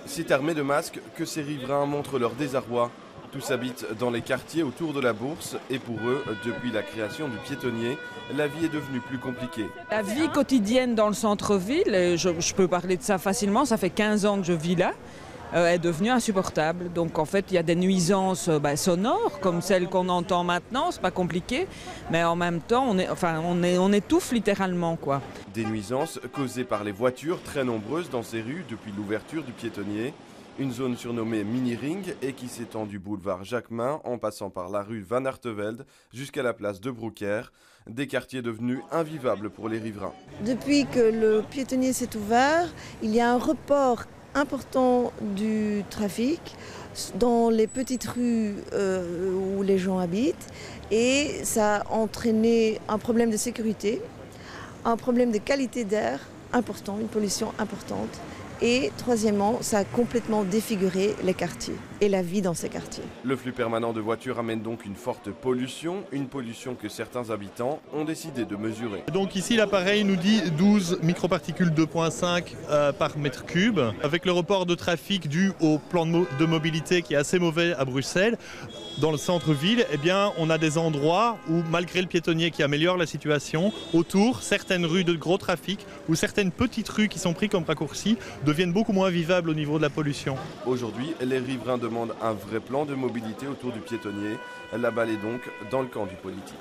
C'est armé de masques que ces riverains montrent leur désarroi. Tous habitent dans les quartiers autour de la Bourse et pour eux, depuis la création du piétonnier, la vie est devenue plus compliquée. La vie quotidienne dans le centre-ville, et je peux parler de ça facilement, ça fait 15 ans que je vis là, est devenue insupportable. Donc en fait, il y a des nuisances sonores comme celles qu'on entend maintenant, c'est pas compliqué, mais en même temps, on étouffe littéralement, quoi. Des nuisances causées par les voitures très nombreuses dans ces rues depuis l'ouverture du piétonnier. Une zone surnommée Mini-Ring et qui s'étend du boulevard Jacquemin en passant par la rue Van Artevelde jusqu'à la place de Brouckère. Des quartiers devenus invivables pour les riverains. Depuis que le piétonnier s'est ouvert, il y a un report important du trafic dans les petites rues où les gens habitent et ça a entraîné un problème de sécurité, un problème de qualité d'air important, une pollution importante. Et troisièmement, ça a complètement défiguré les quartiers et la vie dans ces quartiers. Le flux permanent de voitures amène donc une forte pollution, une pollution que certains habitants ont décidé de mesurer. Donc ici l'appareil nous dit 12 microparticules 2,5 par mètre cube. Avec le report de trafic dû au plan de mobilité qui est assez mauvais à Bruxelles, dans le centre-ville, eh bien, on a des endroits où, malgré le piétonnier qui améliore la situation, autour, certaines rues de gros trafic ou certaines petites rues qui sont prises comme raccourcis deviennent beaucoup moins vivables au niveau de la pollution. Aujourd'hui, les riverains demandent un vrai plan de mobilité autour du piétonnier. La balle est donc dans le camp du politique.